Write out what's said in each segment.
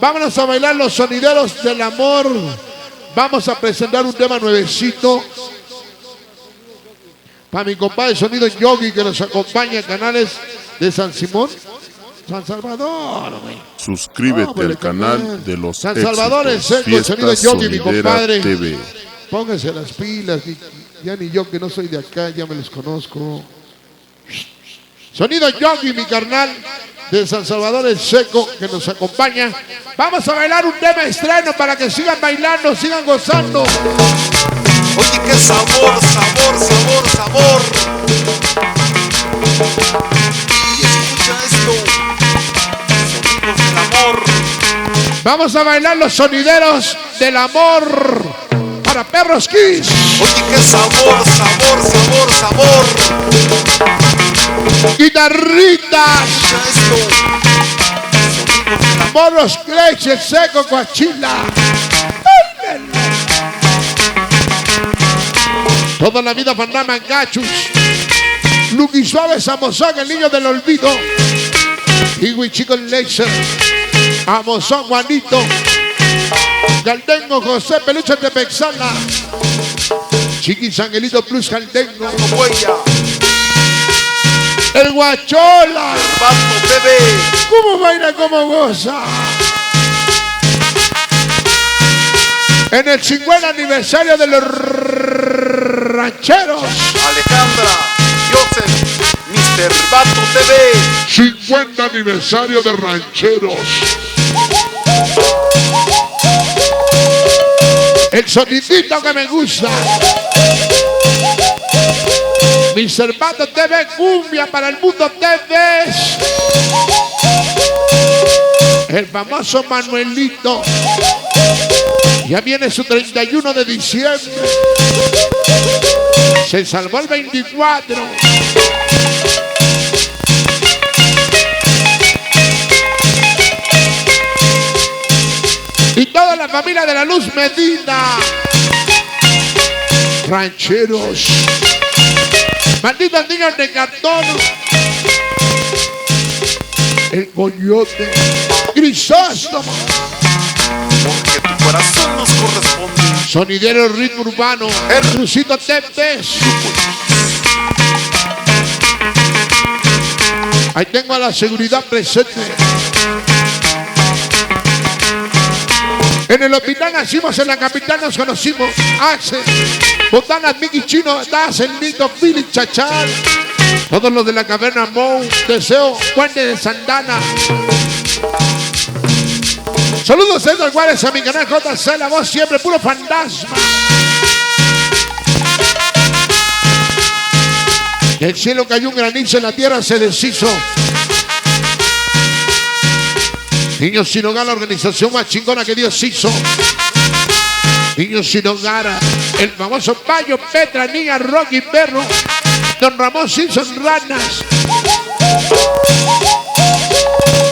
Vámonos a bailar los sonideros del amor. Vamos a presentar un tema nuevecito para mi compadre Sonido Yogi, que nos acompaña en canales de San Simón, San Salvador. Suscríbete al canal de los San Salvador, el Seco, el Sonido Yogi, mi compadre. TV. Pónganse las pilas, ya ni yo que no soy de acá, ya me los conozco. Sonido Yogi, mi carnal de San Salvador, el Seco, que nos acompaña. Vamos a bailar un tema estreno para que sigan bailando, sigan gozando. Oye, qué sabor, sabor, sabor, sabor. Y escucha esto, sonidos del amor. Vamos a bailar los sonideros del amor para Perros Kiss. Oye, qué sabor, sabor, sabor, sabor. Guitarritas. Escucha esto, sonidos del amor. Morros Clex, el Seco, Coachila. Toda la vida Fanama Gachus. Luqui Suave, Samosón, el niño del olvido. Kiwi Chico Laser. Amozón, Juanito. Galdengo, José Peluche de Pexala. Chiquis Angelito Plus Galdengo. Huella, El Guachola. Pato TV. ¿Cómo baila, cómo goza? En el 50 aniversario de los rancheros. Alejandra, Joseph, Mr. Bato TV. 50 aniversario de rancheros. El sonidito que me gusta. Mr. Bato TV, cumbia para el mundo TV. El famoso Manuelito. Ya viene su 31 de diciembre. Se salvó el 24. Y toda la familia de la Luz Medina. Rancheros. Malditos niños de cartón. El coyote. Grisóstomo. Porque tu corazón nos corresponde. Sonidero ritmo urbano. El Crucito Tepes. Ahí tengo a la seguridad presente. En el hospital nacimos, en la capital nos conocimos. Axel, Botanas, Miki Chino, Dazen, Nito, Philip, Chachal. Todos los de la caverna Mou, Deseo, Puente de Santana. Saludos a Edgar Juárez, a mi canal JC, la voz siempre, puro fantasma. Del cielo cayó un granizo, en la tierra se deshizo. Niños sin hogar, la organización más chingona que Dios hizo. Niños sin hogar, el famoso Payo, Petra, Niña, Rocky, Perro, Don Ramón Simpson, Ranas.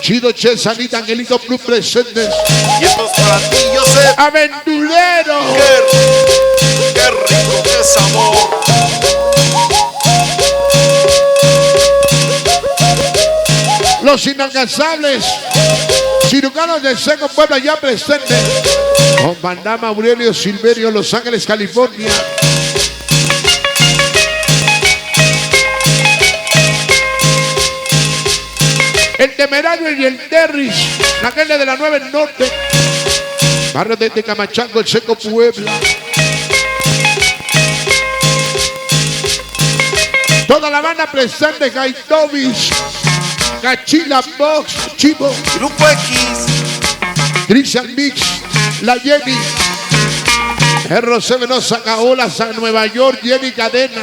Chido, Che, Sanita, Angelito, Plus presentes. Y esto es para ti, Joseph. Aventurero. Qué rico, qué sabor. Los inalcanzables. Cirujanos del Seco, Puebla ya presentes. Con Bandama, Aurelio, Silverio, Los Ángeles, California. El Temerario y el Terris, la gente de la 9 Norte. Barrio de Tecamachango, el Seco, Puebla. Toda la banda presente, Gaitovis, Cachila, Box, Chivo, Grupo X, Christian Mix, La Jenny, R.C. Venosa, Caola, San Nueva York, Jenny Cadena.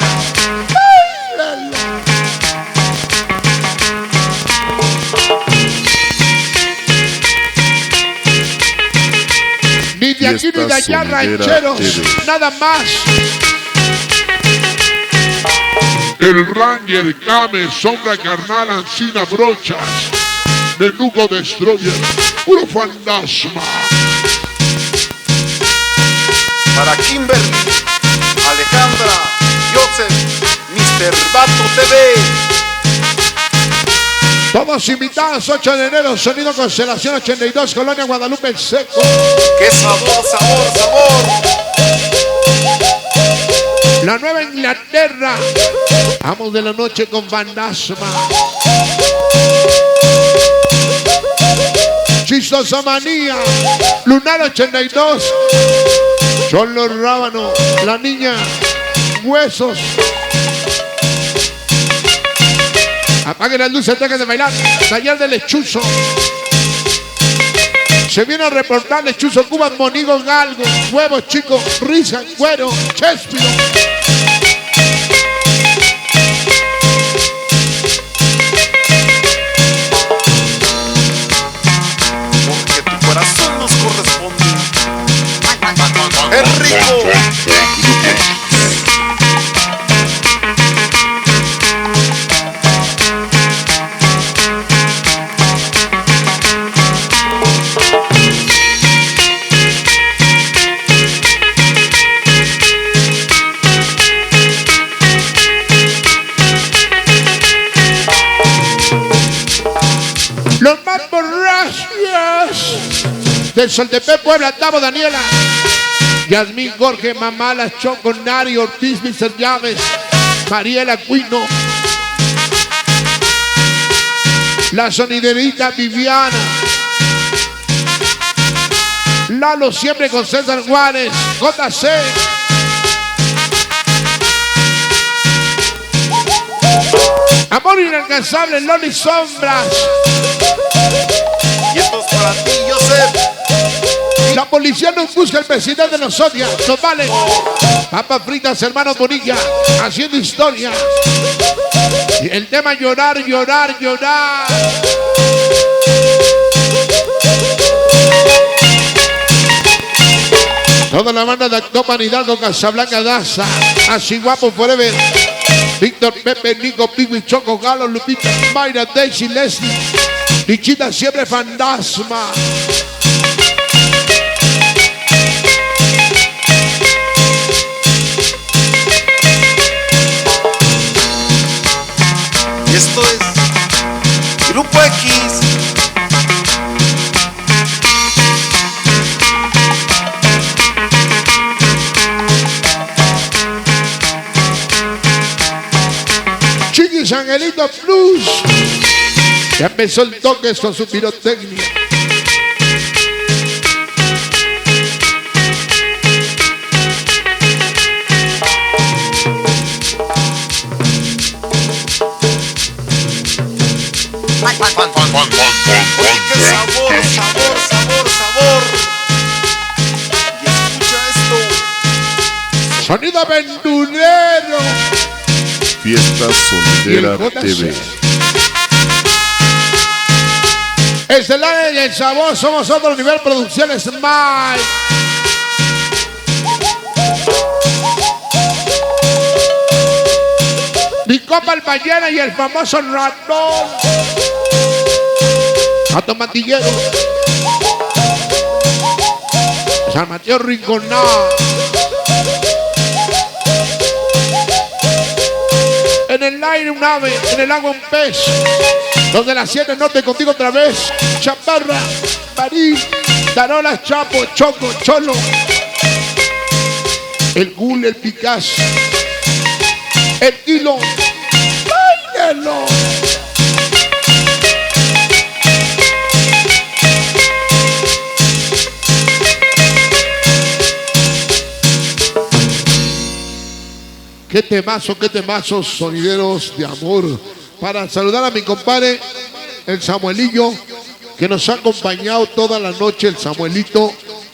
Ni de aquí ni de allá, rancheros, nada más. El Ranger, Game, Sombra Carnal, Ancina, Brochas, Menuco Destroyer, puro fantasma. para Kimberly, Alejandra, Joseph, Mr. Bato TV. Todos invitados, 8 de enero, Sonido Constelación 82, Colonia Guadalupe el Seco. ¡Qué sabor, sabor, sabor! La Nueva Inglaterra. Amos de la noche con Fantasma. Chistosa Manía. Lunar 82. Cholo Rábano. La Niña. Huesos. Apaguen las luces, dejen de bailar. Taller de Lechuzo. Se viene a reportar Lechuzo, Cuba, Monigo, Galgo, Huevos Chicos, Risa, Cuero, Chespiro. Porque tu corazón nos corresponde. ¡Es rico! Los más borrachos del Soltepec, Puebla, Tavo, Daniela, Yasmín, Jorge, Mamalas, Choco, Nari, Ortiz, Mr. Llaves, Mariela, Cuino, la soniderita Viviana, Lalo siempre con César Juárez, JC, Amor Inalcanzable, Loli Sombras. Y esto es para ti, Joseph. La policía nos busca, el presidente nos odia, nos vale. Papas fritas, hermanos Bonilla, haciendo historia. Y el tema llorar, llorar, llorar. Toda la banda de Actopan, Hidalgo, Casablanca, Daza, Así Guapo Forever, Víctor, Pepe, Nico, Pico y Choco, Galo, Lupita, Mayra, Daisy, Leslie, Lichita, siempre Fantasma. Y esto es Grupo X. Chiquis Angelito Plus. Ya empezó el toque con su pirotecnia. Oye, qué sabor, sabor, sabor, sabor. Y escucha esto. Sonido aventurero. Fiesta Sonidera TV. Estelar y el sabor, somos otro nivel, Producciones Mike. Mi copa el ballena y el famoso ratón. Gato Matillero. San Mateo Rinconá. En el aire un ave, en el agua un pez. Donde las 7 norte contigo otra vez. Chaparra, Marín, Tarolas, Chapo, Choco, Cholo. El Gul, el Picasso. El Kilo. ¡Báilelo! Qué temazos, sonideros de amor. Para saludar a mi compadre, el Samuelillo, que nos ha acompañado toda la noche, el Samuelito.